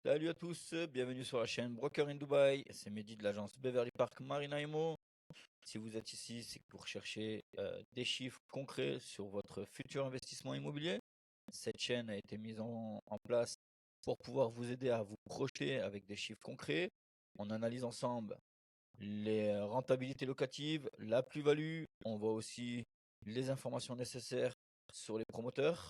Salut à tous, bienvenue sur la chaîne Broker in Dubai. C'est Mehdi de l'agence Beverly Park Marina Imo. Si vous êtes ici, c'est que vous recherchez des chiffres concrets sur votre futur investissement immobilier. Cette chaîne a été mise en place pour pouvoir vous aider à vous projeter avec des chiffres concrets. On analyse ensemble les rentabilités locatives, la plus-value. On voit aussi les informations nécessaires sur les promoteurs.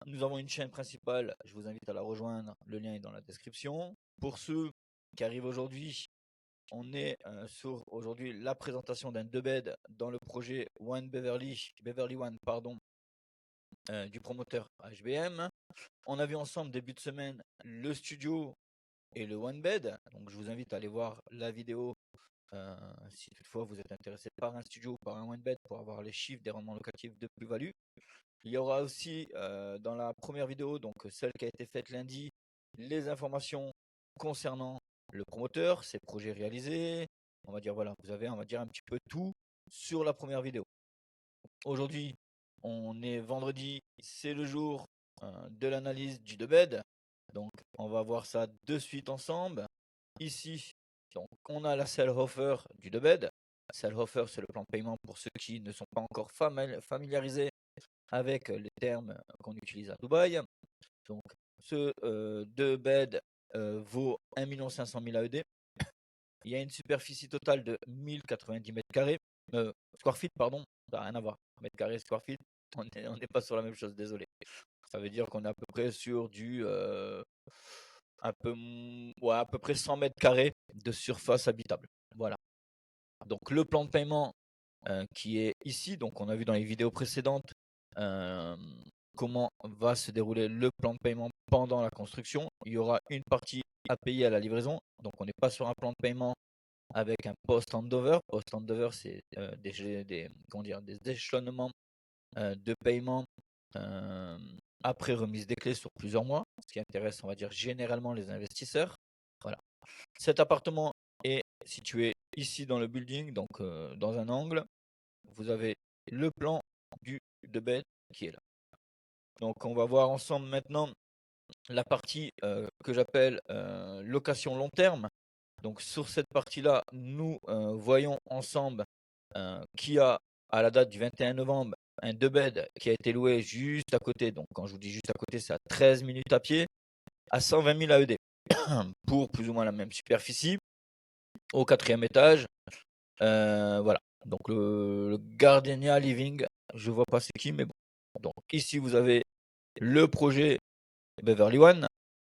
Nous avons une chaîne principale, je vous invite à la rejoindre, le lien est dans la description. Pour ceux qui arrivent aujourd'hui, on est sur aujourd'hui la présentation d'un 2 bed dans le projet Beverly One, pardon, du promoteur HBM. On a vu ensemble début de semaine le studio et le 1 bed, donc je vous invite à aller voir la vidéo si toutefois vous êtes intéressé par un studio ou par un 1 bed pour avoir les chiffres des rendements locatifs de plus-value. Il y aura aussi dans la première vidéo, donc celle qui a été faite lundi, les informations concernant le promoteur, ses projets réalisés. On va dire voilà, vous avez on va dire un petit peu tout sur la première vidéo. Aujourd'hui, on est vendredi, c'est le jour de l'analyse du 2 bed. Donc on va voir ça de suite ensemble. Ici, donc on a la sell offer du 2 bed. Sell offer, c'est le plan de paiement pour ceux qui ne sont pas encore familiarisés avec les termes qu'on utilise à Dubaï. Donc, ce 2 bed vaut 1 500 000 AED. Il y a une superficie totale de 1090 mètres carrés. Square feet, pardon. Ça n'a rien à voir. Mètres carrés, square feet, on n'est pas sur la même chose, désolé. Ça veut dire qu'on est à peu près sur du ouais, à peu près 100 mètres carrés de surface habitable. Voilà. Donc le plan de paiement qui est ici, donc on a vu dans les vidéos précédentes comment va se dérouler le plan de paiement pendant la construction. Il y aura une partie à payer à la livraison, donc on n'est pas sur un plan de paiement avec un post-handover. Post-handover, c'est des échelonnements de paiement après remise des clés sur plusieurs mois, ce qui intéresse, on va dire, généralement les investisseurs. Voilà. Cet appartement est situé ici dans le building, donc dans un angle. Vous avez le plan du 2 bed qui est là. Donc on va voir ensemble maintenant la partie que j'appelle location long terme. Donc sur cette partie-là, nous voyons ensemble qui a à la date du 21 novembre un 2 bed qui a été loué juste à côté. Donc quand je vous dis juste à côté, c'est à 13 minutes à pied, à 120 000 AED pour plus ou moins la même superficie au 4e étage. Voilà. Donc le Gardenia Living, je vois pas c'est qui, mais bon. Donc ici vous avez le projet Beverly One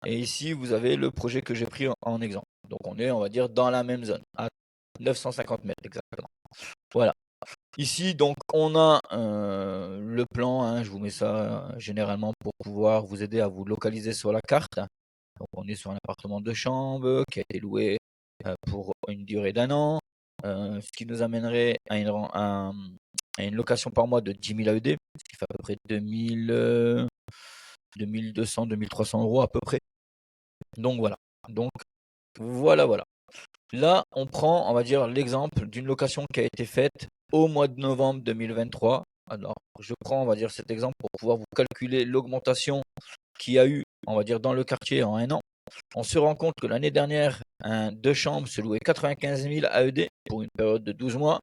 et ici vous avez le projet que j'ai pris en exemple. Donc on est, on va dire, dans la même zone, à 950 mètres exactement. Voilà. Ici donc on a le plan, hein, je vous mets ça généralement pour pouvoir vous aider à vous localiser sur la carte. Donc on est sur un appartement de chambre qui a été loué pour une durée d'1 an. Ce qui nous amènerait à une location par mois de 10 000 AED, ce qui fait à peu près 2200, 2300 euros à peu près. Donc voilà. Donc voilà. Là, on prend, on va dire, l'exemple d'une location qui a été faite au mois de novembre 2023. Alors, je prends, on va dire, cet exemple pour pouvoir vous calculer l'augmentation qu'il y a eu, on va dire, dans le quartier en 1 an. On se rend compte que l'année dernière, un 2 chambres se louait 95 000 AED pour une période de 12 mois.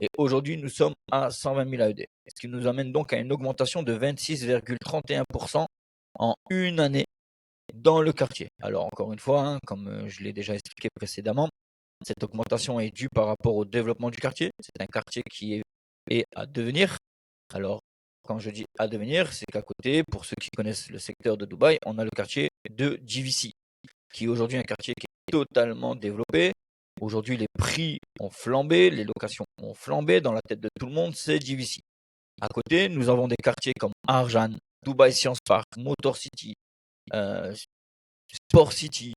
Et aujourd'hui, nous sommes à 120 000 AED. Ce qui nous amène donc à une augmentation de 26,31% en une année dans le quartier. Alors, encore une fois, hein, comme je l'ai déjà expliqué précédemment, cette augmentation est due par rapport au développement du quartier. C'est un quartier qui est à devenir. Alors, quand je dis à devenir, c'est qu'à côté, pour ceux qui connaissent le secteur de Dubaï, on a le quartier de GVC, qui est aujourd'hui un quartier qui est totalement développé. Aujourd'hui, les prix ont flambé, les locations ont flambé. Dans la tête de tout le monde, c'est GVC. À côté, nous avons des quartiers comme Arjan, Dubai Science Park, Motor City, euh, Sport City,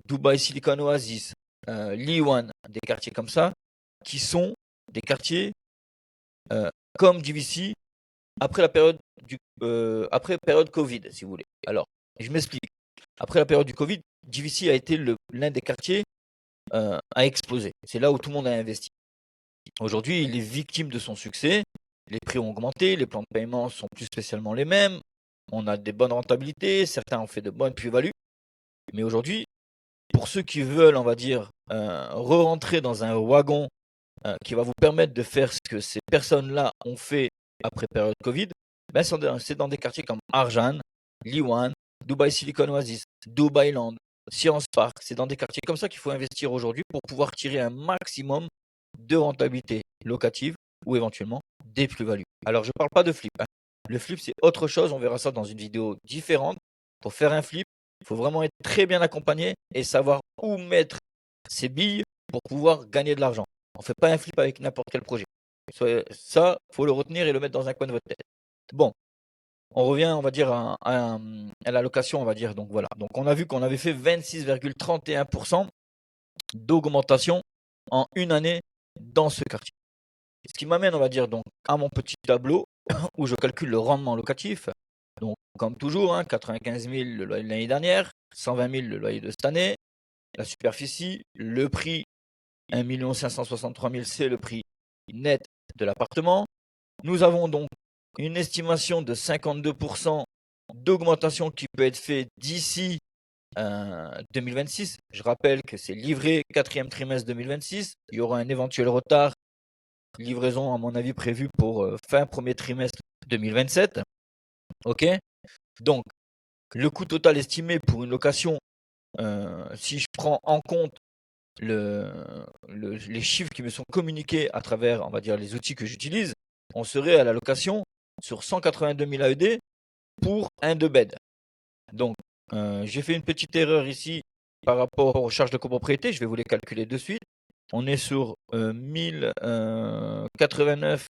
Dubai Silicon Oasis, Liwan, des quartiers comme ça, qui sont des quartiers comme GVC après la après période Covid, si vous voulez. Alors, je m'explique. Après la période du Covid, GVC a été l'un des quartiers à exploser. C'est là où tout le monde a investi. Aujourd'hui, il est victime de son succès. Les prix ont augmenté, les plans de paiement sont plus spécialement les mêmes. On a des bonnes rentabilités, certains ont fait de bonnes plus-values. Mais aujourd'hui, pour ceux qui veulent, on va dire, re-rentrer dans un wagon qui va vous permettre de faire ce que ces personnes-là ont fait après période Covid, ben c'est dans des quartiers comme Arjan, Liwan, Dubai Silicon Oasis, Dubai Land, Science Park. C'est dans des quartiers comme ça qu'il faut investir aujourd'hui pour pouvoir tirer un maximum de rentabilité locative ou éventuellement des plus-values. Alors, je ne parle pas de flip, hein. Le flip, c'est autre chose. On verra ça dans une vidéo différente. Pour faire un flip, il faut vraiment être très bien accompagné et savoir où mettre ses billes pour pouvoir gagner de l'argent. On ne fait pas un flip avec n'importe quel projet. Ça, il faut le retenir et le mettre dans un coin de votre tête. Bon, on revient, on va dire, à la location, on va dire. Donc voilà. Donc on a vu qu'on avait fait 26,31% d'augmentation en une année dans ce quartier. Ce qui m'amène, on va dire, donc à mon petit tableau où je calcule le rendement locatif. Donc, comme toujours, 95 000 le loyer de l'année dernière, 120 000 le loyer de cette année, la superficie, le prix 1 563 000, c'est le prix net de l'appartement. Nous avons donc une estimation de 52% d'augmentation qui peut être faite d'ici 2026. Je rappelle que c'est livré 4e trimestre 2026. Il y aura un éventuel retard. Livraison, à mon avis, prévue pour fin premier trimestre 2027. Ok. Donc, le coût total estimé pour une location, si je prends en compte les chiffres qui me sont communiqués à travers, on va dire, les outils que j'utilise, on serait à la location sur 182 000 AED pour un 2 bed. Donc, j'ai fait une petite erreur ici par rapport aux charges de copropriété. Je vais vous les calculer de suite. On est sur 1089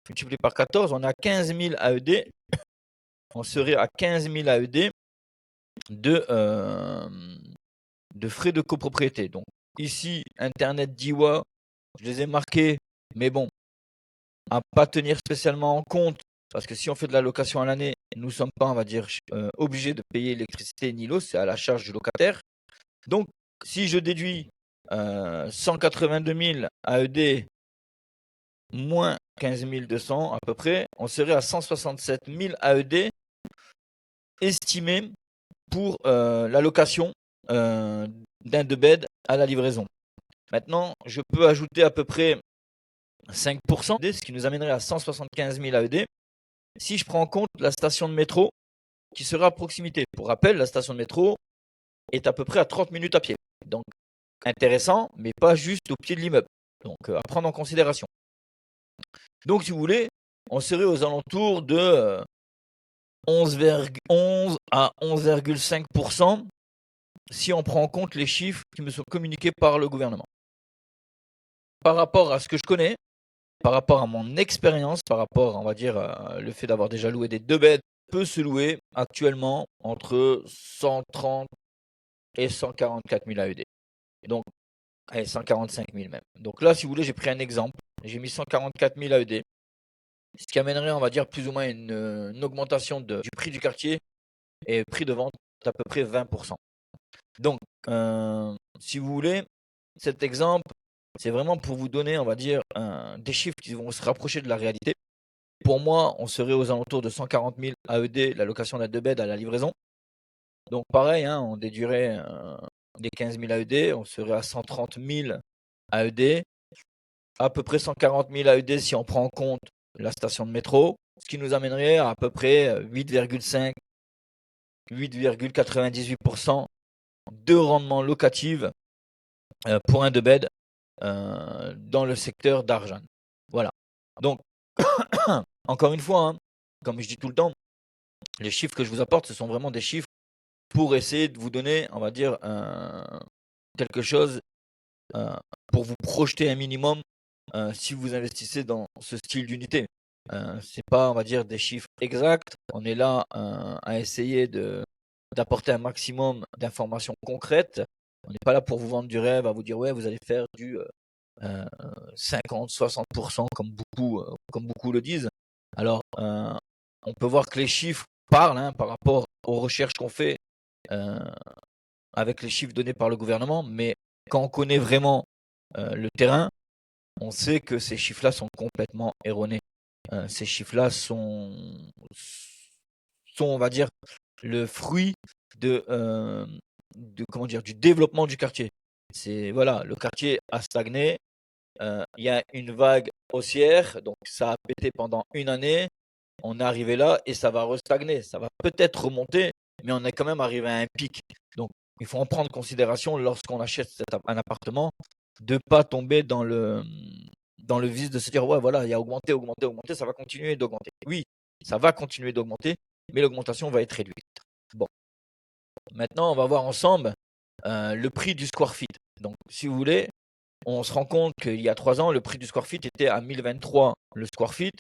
multiplié par 14. On a 15 000 AED. On serait à 15 000 AED de frais de copropriété. Donc, ici, Internet DIWA, je les ai marqués, mais bon, à pas tenir spécialement en compte, parce que si on fait de la location à l'année, nous ne sommes pas, on va dire, obligés de payer l'électricité ni l'eau, c'est à la charge du locataire. Donc, si je déduis 182 000 AED moins 15 200 à peu près, on serait à 167 000 AED estimés pour la location d'un 2 bed à la livraison. Maintenant, je peux ajouter à peu près 5%, ce qui nous amènerait à 175 000 AED. Si je prends en compte la station de métro qui sera à proximité. Pour rappel, la station de métro est à peu près à 30 minutes à pied. Donc, intéressant, mais pas juste au pied de l'immeuble. Donc, à prendre en considération. Donc, si vous voulez, on serait aux alentours de 11,11 à 11,5% si on prend en compte les chiffres qui me sont communiqués par le gouvernement. Par rapport à ce que je connais, par rapport à mon expérience, par rapport, on va dire, le fait d'avoir déjà loué des 2 beds, peut se louer actuellement entre 130 et 144 000 AED. Donc, allez, 145 000 même. Donc là, si vous voulez, j'ai pris un exemple. J'ai mis 144 000 AED, ce qui amènerait, on va dire, plus ou moins une augmentation du prix du quartier et prix de vente d'à peu près 20%. Donc, si vous voulez, cet exemple, c'est vraiment pour vous donner, on va dire, des chiffres qui vont se rapprocher de la réalité. Pour moi, on serait aux alentours de 140 000 AED, la location d'un 2 beds à la livraison. Donc pareil, on déduirait des 15 000 AED, on serait à 130 000 AED, à peu près 140 000 AED si on prend en compte la station de métro, ce qui nous amènerait à peu près 8,5, 8,98% de rendement locatif pour un 2 beds dans le secteur d'Arjan. Voilà. Donc, encore une fois, comme je dis tout le temps, les chiffres que je vous apporte, ce sont vraiment des chiffres pour essayer de vous donner, on va dire, quelque chose pour vous projeter un minimum si vous investissez dans ce style d'unité. C'est pas, on va dire, des chiffres exacts. On est là à essayer d'apporter un maximum d'informations concrètes. On n'est pas là pour vous vendre du rêve, à vous dire ouais, vous allez faire du 50-60% comme beaucoup le disent. Alors, on peut voir que les chiffres parlent par rapport aux recherches qu'on fait avec les chiffres donnés par le gouvernement, mais quand on connaît vraiment le terrain, on sait que ces chiffres-là sont complètement erronés. Ces chiffres-là sont, on va dire, le fruit comment dire, du développement du quartier. C'est voilà, le quartier a stagné. Il y a une vague haussière, donc ça a pété pendant une année. On est arrivé là et ça va restagner. Ça va peut-être remonter, mais on est quand même arrivé à un pic. Donc, il faut en prendre considération lorsqu'on achète un appartement, de pas tomber dans le vice de se dire, ouais, voilà, il y a augmenté, augmenté, augmenté, ça va continuer d'augmenter. Oui, ça va continuer d'augmenter, mais l'augmentation va être réduite. Bon, maintenant, on va voir ensemble le prix du square feet. Donc, si vous voulez, on se rend compte qu'il y a 3 ans, le prix du square feet était à 1023 le square feet.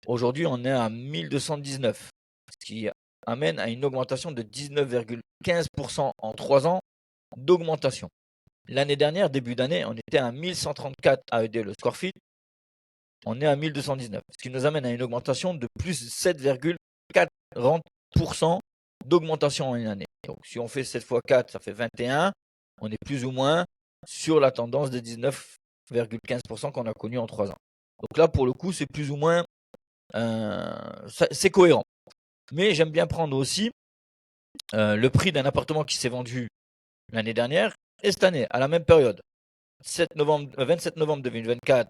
Aujourd'hui, on est à 1219, ce qui amène à une augmentation de 19,15% en 3 ans d'augmentation. L'année dernière, début d'année, on était à 1134 AED le square feet. On est à 1219, ce qui nous amène à une augmentation de plus 7,40% d'augmentation en une année. Donc, si on fait 7 fois 4, ça fait 21. On est plus ou moins sur la tendance des 19,15% qu'on a connu en 3 ans. Donc là, pour le coup, c'est plus ou moins, c'est cohérent. Mais j'aime bien prendre aussi le prix d'un appartement qui s'est vendu l'année dernière et cette année, à la même période. 27 novembre 2024,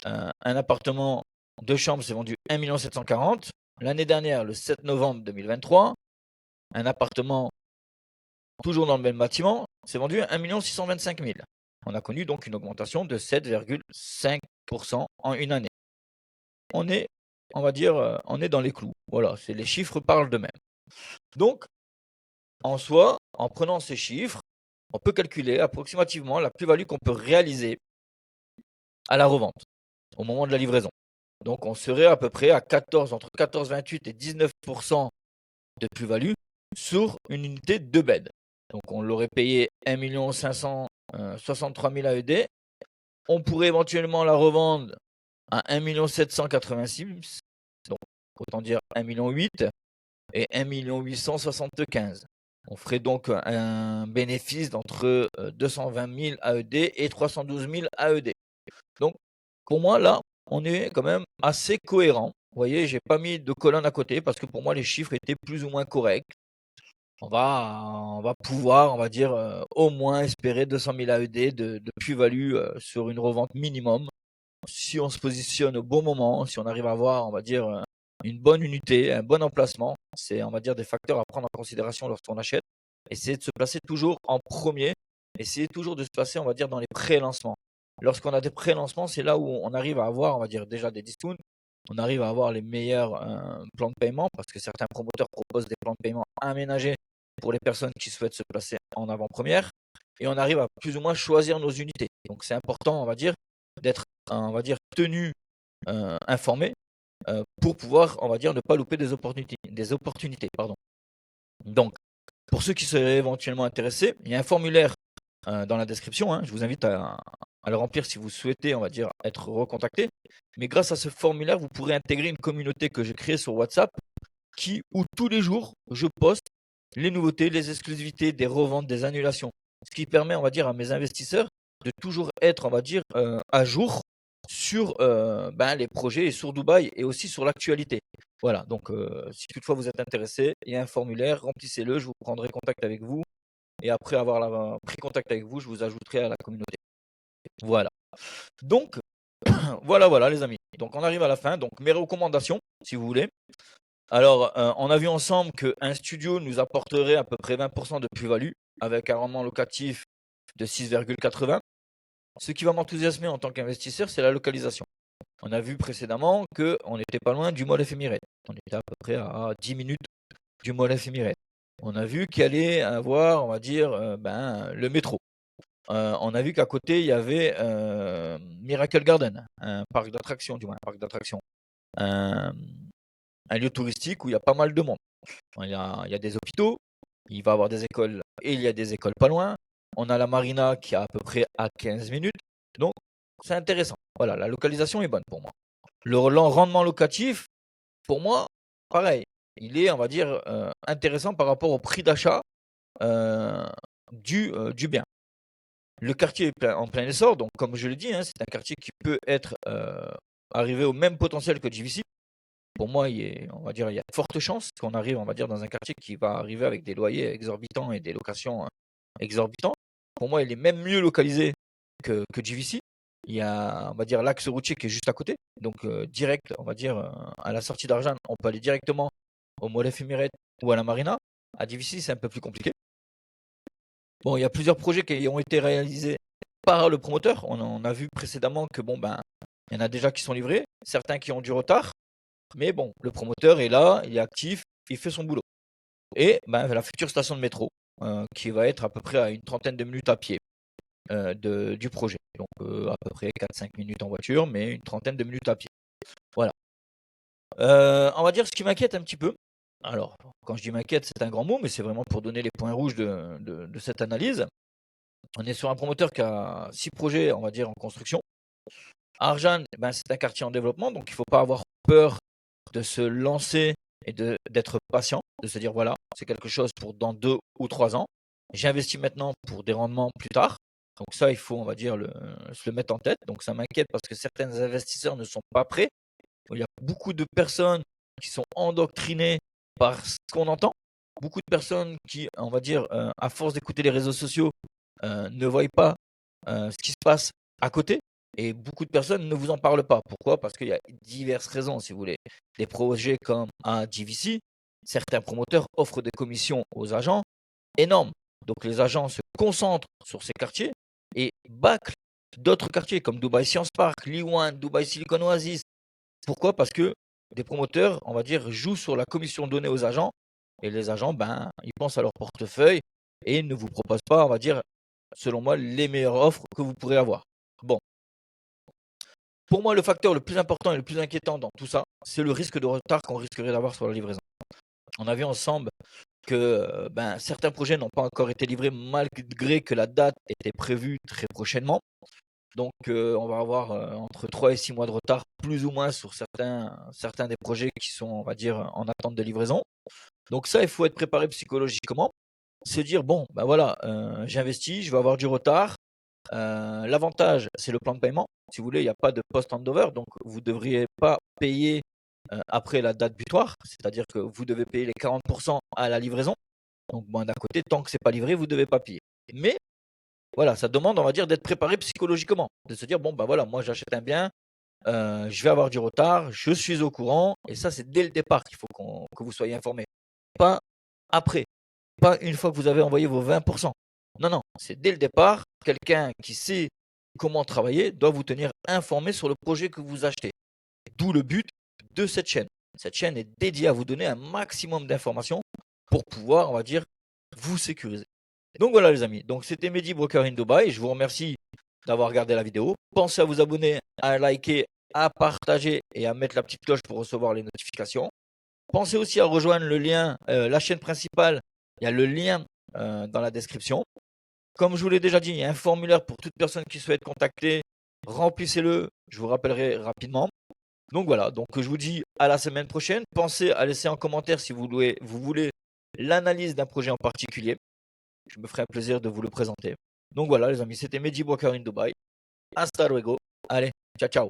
un appartement de chambre s'est vendu 1 740 000. L'année dernière, le 7 novembre 2023, un appartement toujours dans le même bâtiment s'est vendu 1 625 000. On a connu donc une augmentation de 7,5% en une année. On est, on va dire, on est dans les clous. Voilà, les chiffres parlent d'eux-mêmes. Donc, en soi, en prenant ces chiffres, on peut calculer approximativement la plus-value qu'on peut réaliser à la revente au moment de la livraison. Donc, on serait à peu près à entre 14,28 et 19% de plus-value sur une unité de bed. Donc, on l'aurait payé 1 563 000 AED. On pourrait éventuellement la revendre à 1 786 000. Donc, autant dire 1,8 million et 1 875 000. On ferait donc un bénéfice d'entre 220 000 AED et 312 000 AED. Donc, pour moi, là, on est quand même assez cohérent. Vous voyez, j'ai pas mis de colonne à côté parce que pour moi, les chiffres étaient plus ou moins corrects. On va pouvoir, on va dire, au moins espérer 200 000 AED de plus-value sur une revente minimum. Si on se positionne au bon moment, si on arrive à avoir, on va dire, une bonne unité, un bon emplacement, c'est, on va dire, des facteurs à prendre en considération lorsqu'on achète. Essayer de se placer toujours en premier. Essayer toujours de se placer, on va dire, dans les pré-lancements. Lorsqu'on a des pré-lancements, c'est là où on arrive à avoir, on va dire, déjà des discounts. On arrive à avoir les meilleurs plans de paiement parce que certains promoteurs proposent des plans de paiement aménagés pour les personnes qui souhaitent se placer en avant-première. Et on arrive à plus ou moins choisir nos unités. Donc c'est important, on va dire, d'être, on va dire, tenu, informé pour pouvoir, on va dire, ne pas louper des opportunités, pardon. Donc, pour ceux qui seraient éventuellement intéressés, il y a un formulaire dans la description. Je vous invite à le remplir si vous souhaitez, on va dire, être recontacté. Mais grâce à ce formulaire, vous pourrez intégrer une communauté que j'ai créée sur WhatsApp où tous les jours, je poste les nouveautés, les exclusivités, des reventes, des annulations. Ce qui permet, on va dire, à mes investisseurs de toujours être, on va dire, à jour sur les projets et sur Dubaï et aussi sur l'actualité. Voilà, donc si toutefois vous êtes intéressé, il y a un formulaire, remplissez-le, je vous prendrai contact avec vous. Et après avoir pris contact avec vous, je vous ajouterai à la communauté. Voilà. Donc, voilà les amis. Donc on arrive à la fin. Donc mes recommandations, si vous voulez. Alors, on a vu ensemble qu'un studio nous apporterait à peu près 20% de plus-value avec un rendement locatif de 6,80. Ce qui va m'enthousiasmer en tant qu'investisseur, c'est la localisation. On a vu précédemment qu'on n'était pas loin du Mall F Emirates. On était à peu près à 10 minutes du Mall F Emirates. On a vu qu'il allait avoir, on va dire, le métro. On a vu qu'à côté, il y avait Miracle Garden, un parc d'attractions, du moins un parc d'attractions. Un lieu touristique où il y a pas mal de monde. Il y a des hôpitaux, il va y avoir des écoles et il y a des écoles pas loin. On a la marina qui est à peu près à 15 minutes. Donc, c'est intéressant. Voilà, la localisation est bonne pour moi. Le rendement locatif, pour moi, pareil. Il est, on va dire, intéressant par rapport au prix d'achat du bien. Le quartier est en plein essor, donc comme je l'ai dit, c'est un quartier qui peut être arrivé au même potentiel que JVC. Pour moi, on va dire, il y a de fortes chances qu'on arrive, on va dire, dans un quartier qui va arriver avec des loyers exorbitants et des locations exorbitant. Pour moi, il est même mieux localisé que JVC. Il y a, on va dire, l'axe routier qui est juste à côté. Donc, direct, on va dire, à la sortie d'Arjan, on peut aller directement au Molefe Emirates ou à la Marina. À JVC, c'est un peu plus compliqué. Bon, il y a plusieurs projets qui ont été réalisés par le promoteur. On a vu précédemment que il y en a déjà qui sont livrés, certains qui ont du retard. Mais bon, le promoteur est là, il est actif, il fait son boulot. Et la future station de métro, qui va être à peu près à une trentaine de minutes à pied du projet. Donc à peu près 4-5 minutes en voiture, mais une trentaine de minutes à pied. Voilà. On va dire ce qui m'inquiète un petit peu. Alors, quand je dis m'inquiète, c'est un grand mot, mais c'est vraiment pour donner les points rouges de cette analyse. On est sur un promoteur qui a 6 projets, on va dire, en construction. Arjan, c'est un quartier en développement, donc il ne faut pas avoir peur de se lancer et d'être patient, de se dire voilà, c'est quelque chose pour dans 2 ou 3 ans. J'investis maintenant pour des rendements plus tard. Donc ça, il faut, on va dire, se le mettre en tête. Donc ça m'inquiète parce que certains investisseurs ne sont pas prêts. Il y a beaucoup de personnes qui sont endoctrinées par ce qu'on entend. Beaucoup de personnes qui, on va dire, à force d'écouter les réseaux sociaux, ne voient pas ce qui se passe à côté. Et beaucoup de personnes ne vous en parlent pas. Pourquoi? Parce qu'il y a diverses raisons, si vous voulez. Des projets comme à JVC, certains promoteurs offrent des commissions aux agents énormes. Donc les agents se concentrent sur ces quartiers et bâclent d'autres quartiers comme Dubai Science Park, Liwan, Dubai Silicon Oasis. Pourquoi? Parce que des promoteurs, on va dire, jouent sur la commission donnée aux agents et les agents, ils pensent à leur portefeuille et ne vous proposent pas, on va dire, selon moi, les meilleures offres que vous pourrez avoir. Bon. Pour moi, le facteur le plus important et le plus inquiétant dans tout ça, c'est le risque de retard qu'on risquerait d'avoir sur la livraison. On a vu ensemble que certains projets n'ont pas encore été livrés malgré que la date était prévue très prochainement. Donc on va avoir entre 3 et 6 mois de retard, plus ou moins sur certains des projets qui sont, on va dire, en attente de livraison. Donc ça, il faut être préparé psychologiquement. Se dire, bon, voilà, j'investis, je vais avoir du retard. L'avantage, c'est le plan de paiement. Si vous voulez, il n'y a pas de post-handover, donc vous ne devriez pas payer après la date butoir, c'est-à-dire que vous devez payer les 40% à la livraison. Donc d'un côté, tant que ce n'est pas livré, vous ne devez pas payer. Mais voilà, ça demande, on va dire, d'être préparé psychologiquement, de se dire, bon, voilà, moi j'achète un bien, je vais avoir du retard, je suis au courant, et ça c'est dès le départ qu'il faut que vous soyez informé. Pas après, pas une fois que vous avez envoyé vos 20%. Non, non, c'est dès le départ, quelqu'un qui sait comment travailler doit vous tenir informé sur le projet que vous achetez. D'où le but de cette chaîne. Cette chaîne est dédiée à vous donner un maximum d'informations pour pouvoir, on va dire, vous sécuriser. Donc voilà les amis, donc c'était Mehdi Broker in Dubai, je vous remercie d'avoir regardé la vidéo. Pensez à vous abonner, à liker, à partager et à mettre la petite cloche pour recevoir les notifications. Pensez aussi à rejoindre le lien, la chaîne principale, il y a le lien dans la description. Comme je vous l'ai déjà dit, il y a un formulaire pour toute personne qui souhaite contacter. Remplissez-le, je vous rappellerai rapidement. Donc voilà, donc je vous dis à la semaine prochaine. Pensez à laisser en commentaire si vous voulez l'analyse d'un projet en particulier. Je me ferai un plaisir de vous le présenter. Donc voilà les amis, c'était Mehdi Broker in Dubai. Hasta luego. Allez, ciao ciao.